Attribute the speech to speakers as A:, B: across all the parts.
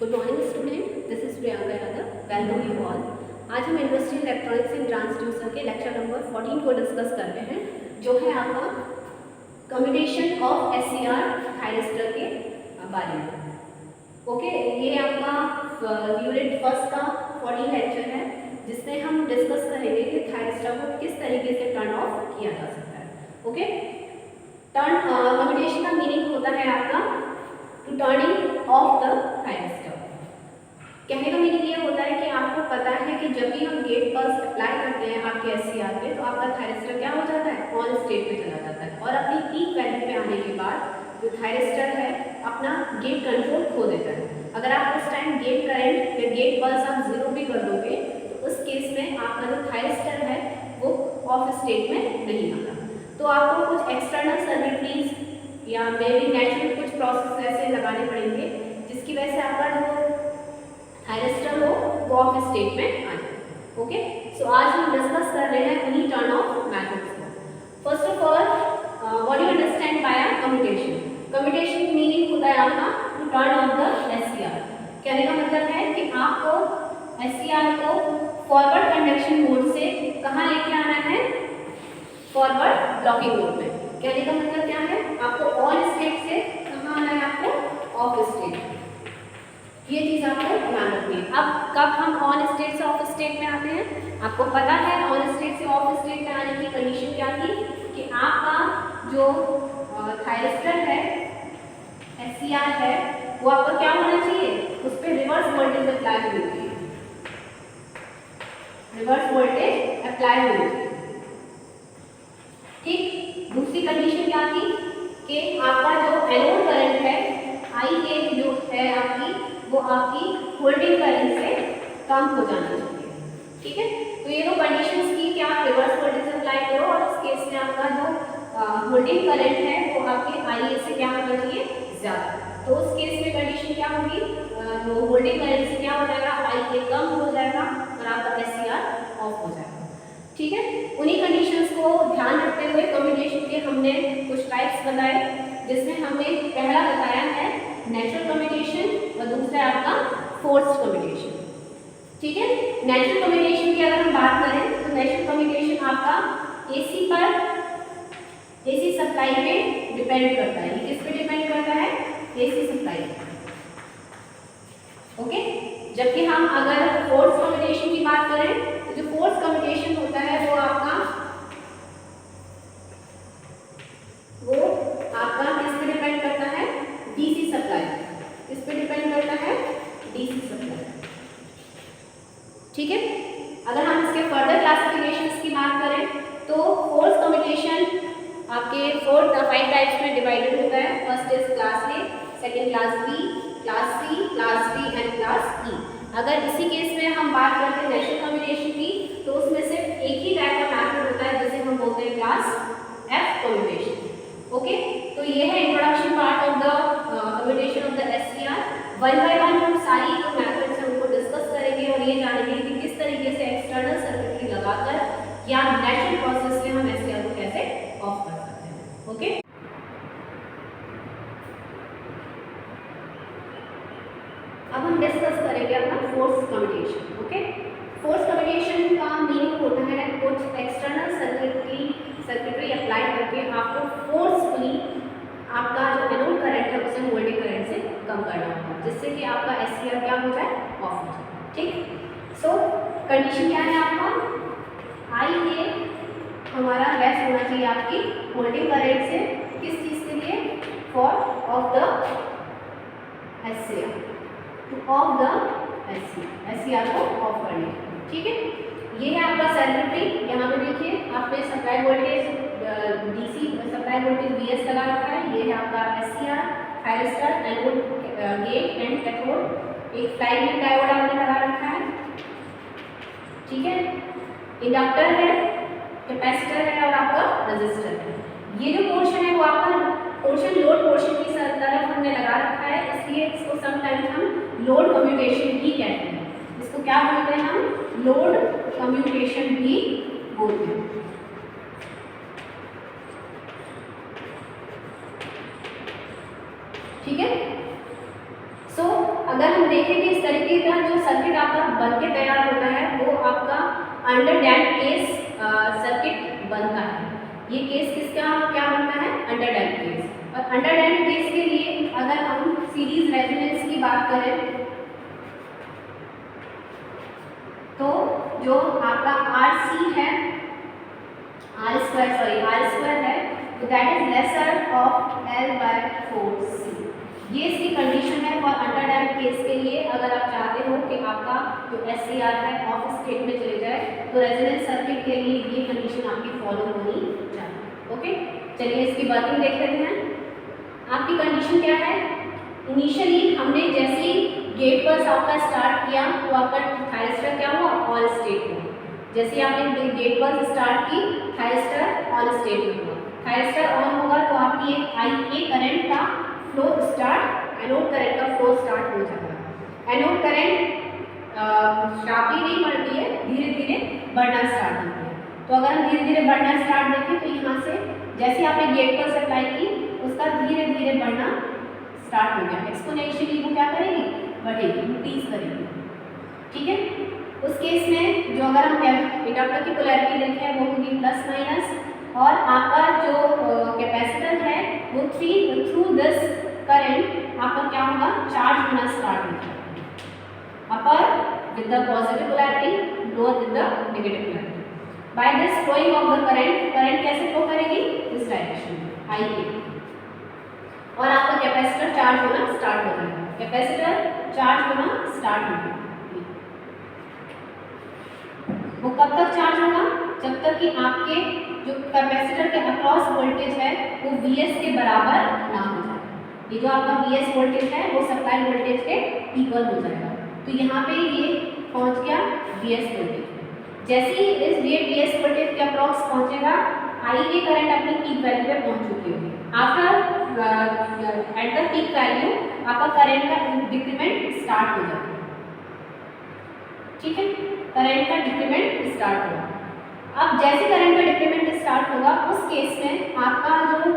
A: Good morning student, this is Priyanka Yadav. Welcome you all. आज हम industrial electronics and transducer के lecture number 14 को discuss कर रहे हैं, जो है आपका कम्यूटेशन ऑफ एससीआर थायरिस्टर के बारे में। ओके, ये आपका यूनिट फर्स्ट का 14 लेक्चर है, जिसमें हम डिस्कस करेंगे कि थायरिस्टर को किस तरीके से टर्न ऑफ किया जा सकता है। ओके, टर्न कम्यूटेशन का मीनिंग होता है आपका to turning off the thyristor. कहने का मीनिंग ये होता है कि आपको पता है कि जब भी हम गेट पल्स अप्लाई करते हैं आपके एससीआर पे, तो आपका थायरिस्टर क्या हो जाता है, ऑन स्टेट पे चला जाता है और अपनी पीक वैल्यू पे आने के बाद जो थायरिस्टर है अपना गेट कंट्रोल खो देता है। अगर आप उस टाइम गेट करंट या गेट पल्स आप 0 भी कर दोगे तो उस केस में आपका जो थायरिस्टर है वो ऑफ स्टेट में नहीं आता। तो आपको कुछ एक्सटर्नल सर्किटरीज या मे बी नेचुरल कुछ प्रोसेस ऐसे लगाने पड़ेंगे जिसकी वजह से आपका जो थायरिस्टर हो वो ऑफ स्टेट में आ जाए। ओके, सो आज हम डिस्कस कर रहे हैं उन्हीं टर्न ऑफ मेथड्स को। First of all, what you understand by commutation. Commutation meaning होता है आपका to turn off the SCR. कहने का मतलब है कि आपको एससीआर को फॉरवर्ड कंडक्शन मोड से कहाँ लेके आना है, फॉरवर्ड ब्लॉकिंग मोड में। कहने का मतलब क्या है, आपको ऑन स्टेट से कहाँ आना है, आपको ऑफ स्टेट। ये चीज आपको ध्यान रखनी है। अब कब हम ऑन स्टेट से ऑफ स्टेट में आते हैं, आपको पता है ऑन स्टेट से ऑफ स्टेट में आने की कंडीशन क्या थी कि आपका जो थायरिस्टर है, एससीआर है, वो आपका क्या होना चाहिए, उस पर रिवर्स वोल्टेज अप्लाई होनी चाहिए, रिवर्स वोल्टेज अप्लाई होनी चाहिए। ठीक, दूसरी कंडीशन क्या थी कि आपका जो एनोड करंट है IA जो है आपकी, वो आपकी होल्डिंग करंट से कम हो जाना चाहिए। ठीक है, तो ये दो कंडीशंस की कि आप रिवर्स वोल्टेज अप्लाई करो और इस केस में आपका जो होल्डिंग करंट है वो आपके IA से क्या होना चाहिए, ज़्यादा। तो उस केस में कंडीशन क्या होगी, जो होल्डिंग करंट से क्या हो जाएगा, IA कम हो जाएगा और आपका एससीआर ऑफ हो जाएगा। ठीक है, उन्हीं कंडीशंस को ध्यान रखते हुए कम्यूटेशन के हमने कुछ टाइप्स बताए, जिसमें हमने पहला बताया है नेचुरल कम्यूटेशन और दूसरा आपका फोर्स्ड कम्यूटेशन। ठीक है, नेचुरल कम्यूटेशन की अगर हम बात करें तो नेचुरल कम्यूटेशन आपका एसी पर, एसी सप्लाई पे डिपेंड करता है। ये किस पे डिपेंड करता है, एसी सप्लाई पे। ओके, जबकि हम अगर फोर्स्ड कम्यूटेशन की बात करें तो जो फोर्स्ड कम्यूटेशन होता है वो आपका किस पे डिपेंड करता है, डीसी सप्लाई। किस पे डिपेंड करता है, डीसी सप्लाई। ठीक है, अगर हम इसके फर्दर क्लासिफिकेशंस की बात करें तो फोर्स्ड कम्यूटेशन आपके 5 टाइप्स में डिवाइडेड होता है। First is class A, second class B, class C, class D and class E. अगर इसी केस में हम बात करते हैं नेचुरल कम्यूटेशन की, तो उसमें सिर्फ एक ही टाइप का मेथड होता है जिसे हम बोलते हैं क्लास एफ कम्यूटेशन। ओके, तो ये है introduction part of the commutation of the SCR. One by one हम सारी जो मेथड्स हैं उनको डिस्कस करेंगे और ये जानेंगे कि किस तरीके से एक्सटर्नल सर्किटरी लगाकर या नेचुरल प्रोसेस से हम एससीआर को कैसे ऑफ कर सकते हैं। ओके, अब हम डिस्कस करेंगे अपना forced commutation. Okay, forced commutation का मीनिंग होता है कुछ एक्सटर्नल सर्किटरी अप्लाई करके आपको फोर्सफुली आपका जो एनोड करंट है उसे होल्डिंग करंट से कम करना होगा, जिससे कि आपका एससीआर क्या हो जाए, ऑफ हो जाए। ठीक, सो कंडीशन क्या है, आपका IA हमारा लेस होना चाहिए आपकी होल्डिंग करंट से। किस चीज़ के लिए, for of the SCR, two of the SCR को ऑफ करने। ठीक है, ये है आपका सर्किटरी। यहाँ पे देखिए आपने supply voltage DC supply voltage VS लगा रखा है। ये है आपका SCR, thyristor, anode, gate and cathode. एक फ्लाईव्हील डायोड आपने लगा रखा है। ठीक है, इंडक्टर है, कैपेसिटर है और आपका रेजिस्टर है। ये जो पोर्शन है वो आपका पोर्शन लोड पोर्शन की तरफ हमने लगा रखा है, इसलिए इसको समटाइम्स हम लोड कम्यूटेशन भी कहते हैं। इसको क्या बोलते हैं, हम लोड कम्यूटेशन भी बोलते हैं। ठीक है, सो अगर हम हम देखें कि इस तरीके का जो सर्किट आपका बन के तैयार होता है वो आपका अंडर डैम्प्ड केस सर्किट बनता है। ये केस किसका क्या बनता है? Under damped case. और अंडर डैम्प्ड केस के लिए अगर हम सीरीज रेजोनेंस की बात करें तो जो आपका RC है R स्क्वायर है तो that is lesser of L/4C। ये इसकी कंडीशन है फॉर अंडर डैम्प्ड केस के लिए। अगर आप चाहते हो कि आपका जो SCR है ऑफ स्टेट में चले जाए तो रेजोनेंस सर्किट के लिए ये कंडीशन आपकी फॉलो होनी चाहिए। ओके, चलिए इसकी वर्किंग देख लेते हैं। आपकी कंडीशन क्या है? इनिशियली हमने जैसे ही गेट बस आपका स्टार्ट किया तो आपका थायरिस्टर क्या हुआ? ऑन स्टेट में। जैसे ही आपने गेट बस स्टार्ट की थायरिस्टर ऑन स्टेट में हुआ। थायरिस्टर ऑन होगा तो आपकी एक IA करंट का फ्लो स्टार्ट, एनोड करंट का फ्लो स्टार्ट हो जाएगा। एनोड करंट शार्पली नहीं बढ़ती है, धीरे धीरे बढ़ना स्टार्ट होती है। तो अगर हम धीरे धीरे बढ़ना स्टार्ट देखें तो यहाँ से जैसे आपने गेट पर सप्लाई की उसका धीरे धीरे बढ़ना स्टार्ट हो गया। एक्सपोनेंशियली वो क्या करेगी? बढ़ेगी, इंक्रीज करेगी। ठीक है, उस केस में जो अगर हम इंडक्टर की पोलैरिटी देखें वो होगी प्लस माइनस, और आपका जो कैपेसिटर है वो थ्रू दिस करंट आपका क्या होगा? चार्ज होना स्टार्ट हो जाएगा। Upper with the positive polarity, lower with the negative polarity. By this flowing of the current कैसे फ्लो करेगी? इस डायरेक्शन में IA, और आपका कैपेसिटर चार्ज होना स्टार्ट हो जाएगा। कैपेसिटर चार्ज होना स्टार्ट हो जाएगा। वो कब तक चार्ज होगा? जब तक कि आपके जो कैपेसिटर के अक्रॉस वोल्टेज है वो VS के बराबर ना हो जाए। ये जो आपका VS वोल्टेज है वो सप्लाई वोल्टेज के इक्वल हो जाएगा। तो यहाँ पे ये पहुँच गया VS वोल्टेज। जैसे ही इस VS वोल्टेज के अक्रॉस पहुँचेगा IA करंट अपनी पीक वैल्यू पे पहुँच चुकी होगी। After at the peak value आपका करंट का डिक्रीमेंट स्टार्ट हो जाएगा। ठीक है, करंट का डिक्रीमेंट स्टार्ट होगा। अब जैसे करंट का डिक्रीमेंट स्टार्ट होगा उस केस में आपका जो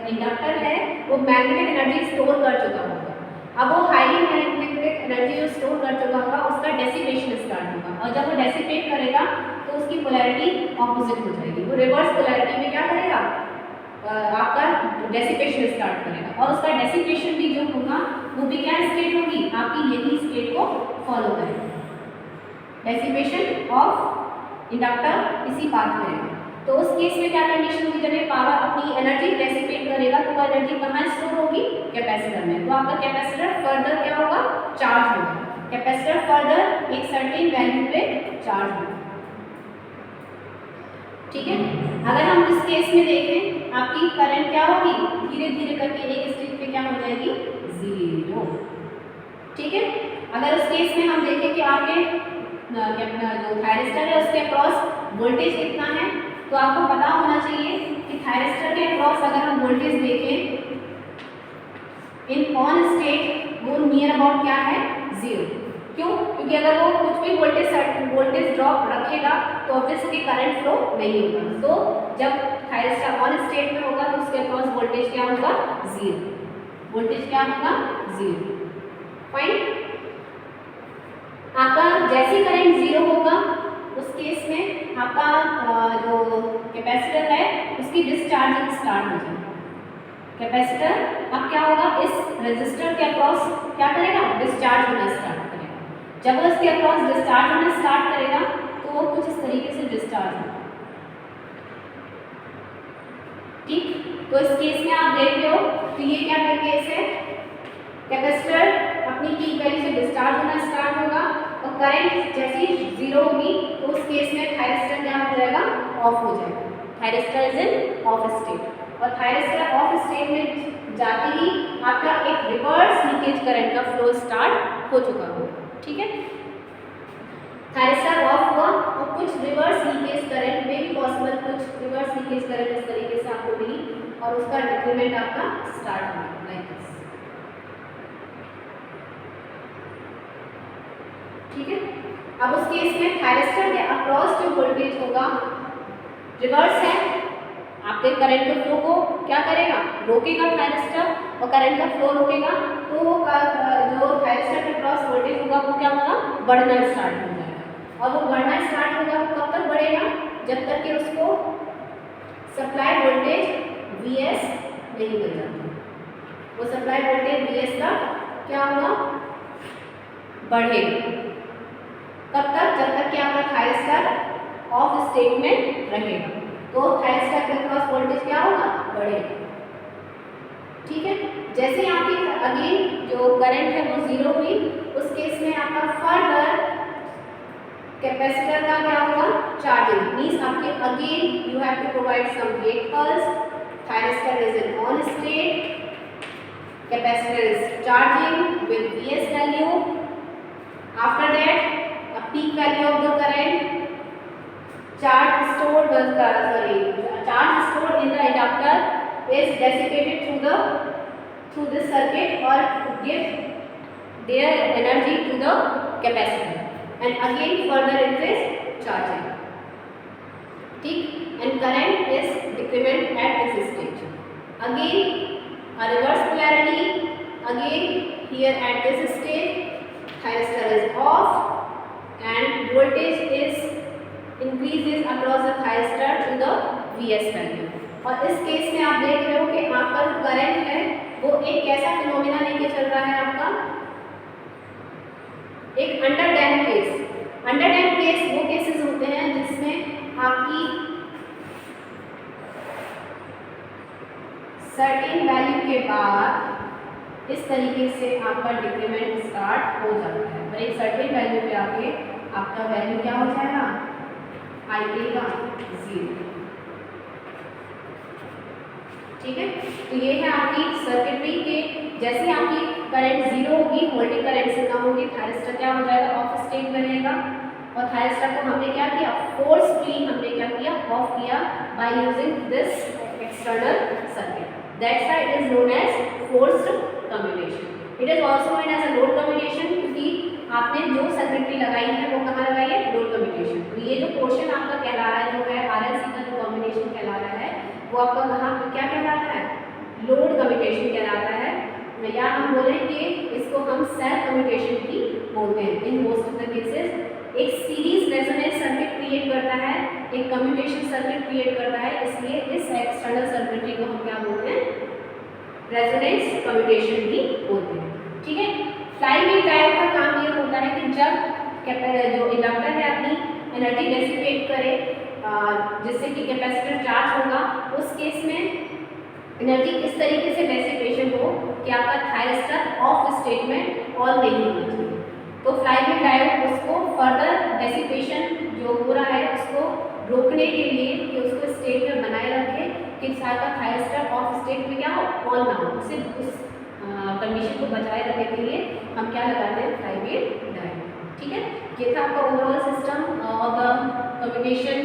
A: इंडक्टर है वो मैग्नेटिक एनर्जी स्टोर कर चुका होगा। अब वो हाईली मैग्नेटिक एनर्जी जो स्टोर कर चुका होगा उसका डेसिपेशन स्टार्ट होगा, और जब वो डेसिपेट करेगा तो उसकी पोलैरिटी ऑपोजिट हो जाएगी। वो रिवर्स पोलैरिटी में क्या करेगा? आपका डेसिपेशन स्टार्ट करेगा, और उसका डेसिपेशन भी जो होगा वो भी क्या स्टेट होगी? आपकी यही स्टेट को फॉलो करेगा। डेसिपेशन ऑफ इंडक्टर इसी पाथ में है। तो उस केस में क्या कंडीशन होगी? जब ये पावर अपनी एनर्जी डेसिपेट करेगा तो वो एनर्जी कहाँ स्टोर होगी? कैपेसिटर में। तो आपका कैपेसिटर फर्दर क्या होगा? चार्ज होगा। कैपेसिटर फर्दर एक सर्टेन वैल्यू पे चार्ज होगा। ठीक है, अगर हम इस केस में देखें आपकी करंट क्या होगी? धीरे धीरे करके एक स्टेज पे क्या हो जाएगी? 0। ठीक है, अगर उस केस में हम देखें कि आपके जो थायरिस्टर है उसके अक्रॉस वोल्टेज कितना है, तो आपको पता होना चाहिए कि थायरिस्टर के अक्रॉस अगर हम वोल्टेज देखें इन ऑन स्टेट वो नियर अबाउट क्या है? 0। क्यों? क्योंकि अगर वो कुछ भी वोल्टेज ड्रॉप रखेगा तो ऑब्वियसली करंट फ्लो नहीं होगा। तो जब थायरिस्टर ऑन स्टेट में होगा तो उसके अक्रॉस वोल्टेज क्या होगा? 0। वोल्टेज क्या होगा? 0। फाइन। आपका जैसे करंट 0 होगा उस केस में आपका जो कैपेसिटर है उसकी डिस्चार्जिंग स्टार्ट हो जाएगी। कैपेसिटर अब क्या होगा? इस रेजिस्टर के अक्रॉस क्या करेगा? डिस्चार्ज होना स्टार्ट करेगा। जब वो इसके अक्रॉस डिस्चार्ज होना स्टार्ट करेगा तो वो कुछ इस तरीके से डिस्चार्ज होगा। ठीक, तो इस केस में आप देख रहे हो तो ये क्या केस है? कैपेसिटर अपनी पीक वैल्यू से डिस्चार्ज होना स्टार्ट होगा, और करंट जैसे ही 0 होगी तो उस केस में थायरिस्टर क्या हो जाएगा? ऑफ हो जाएगा। Thyristor is in of state, और थायरिस्टर ऑफ स्टेट में जाते ही आपका एक रिवर्स लीकेज करंट का फ्लो स्टार्ट हो चुका होगा। ठीक है, थायरिस्टर ऑफ हुआ और कुछ रिवर्स लीकेज करंट में भी पॉसिबल, कुछ रिवर्स लीकेज करंट इस तरीके से आपको मिली और उसका डिक्रीमेंट आपका स्टार्ट हुआ लाइक दिस। ठीक है, अब उस केस में थायरिस्टर के अक्रॉस जो वोल्टेज होगा रिवर्स है, आपके करंट के फ्लो को क्या करेगा? रोकेगा थायरिस्टर, और करंट का फ्लो रोकेगा तो जो थायरिस्टर बढ़ना स्टार्ट हो जाएगा। और वो बढ़ना स्टार्ट होगा वो कब तक बढ़ेगा, जब तक कि उसको सप्लाई वोल्टेज Vs नहीं मिल जाता। वो सप्लाई वोल्टेज Vs का क्या होगा, बढ़ेगा। कब तक, जब तक कि आपका थायरिस्टर ऑफ स्टेट में रहेगा, तो थायरिस्टर के क्रॉस वोल्टेज क्या होगा, बढ़ेगा। ठीक है, जैसे आपकी अगेन जो करंट है वो जीरो हुई, उस केस में आपका फर्दर कैपेसिटर का क्या होगा, चार्जिंग। मींस आपके again you have to provide some gate pulse, thyristor is in on state, capacitor is charging with Vs value. After that, a peak value of the current, charge stored in the inductor is dissipated through this circuit or give their energy to the capacitor, and again further it is charging. ठीक, and current is decrement at this stage. Again a reverse polarity, again here at this stage thyristor is off and voltage is increases across the thyristor to the Vs value। और इस case में आप देख रहे हो कि आपका current है वो एक कैसा फिनोमेना लेके चल रहा है, आपका एक under damp case. Under damp case वो केसेस होते हैं जिसमें आपकी सर्टेन वैल्यू के बाद इस तरीके से आपका डिक्रीमेंट स्टार्ट हो जाता है, और एक सर्टेन वैल्यू पे आके आपका वैल्यू क्या हो जाएगा, IA का 0। ठीक है, तो ये है आपकी सर्किटरी के, जैसे आपकी करंट 0 होगी, वोल्टेज करंट से कम होगी, थायरिस्टर क्या हो जाएगा, ऑफ स्टेट में रहेगा। और थायरिस्टर को हमने क्या किया, फोर्सफुली हमने क्या किया, ऑफ किया by using this external circuit. That's why it is known as forced commutation. It is also known as a load commutation, क्योंकि आपने जो सर्किटरी लगाई है वो कहाँ लगाई है, लोड कम्युनिकेशन। तो ये जो पोर्शन आपका कहला रहा है, जो है RLC का जो कॉम्बिनेशन कहला रहा है, वो आपका कहाँ क्या कहलाता है, लोड कम्युनिकेशन कहलाता है। या हम बोलें कि इसको हम सेल्फ कम्युनिकेशन भी बोलते हैं in most of the cases. एक सीरीज रेजोनेंस सर्किट क्रिएट करता है, एक कम्युनिकेशन सर्किट क्रिएट करता है, इसलिए इस एक्सटर्नल सर्किटरी को हम क्या बोलते हैं, रेजोनेंस कम्युनिकेशन भी बोलते हैं। ठीक है, फ्लाई व्हील डायोड का काम ये होता है कि जब जो इंडक्टर है अपनी एनर्जी डेसिपेट करे जिससे कि कैपेसिटर चार्ज होगा, उस केस में एनर्जी इस तरीके से डेसिपेशन हो कि आपका थायरिस्टर ऑफ स्टेट में ऑन नहीं होना चाहिए। तो फ्लाई व्हील डायोड उसको फर्दर डेसिपेशन जो हो रहा है उसको रोकने के लिए कि उसको स्टेट में बनाए रखे कि आपका थायरिस्टर ऑफ स्टेट में क्या हो, ऑन ना हो, उसे उस कंडीशन को बचाए रखने के लिए हम क्या लगाते हैं, फ्लाई व्हील डायोड। ठीक है, ये था आपका overall system of the communication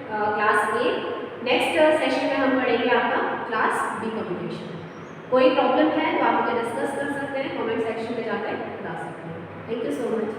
A: class A। Next session में हम पढ़ेंगे आपका क्लास B कम्युनिकेशन। कोई प्रॉब्लम है तो आप मुझे डिस्कस कर सकते हैं, कमेंट सेक्शन में जाकर बता सकते हैं। Thank you so much.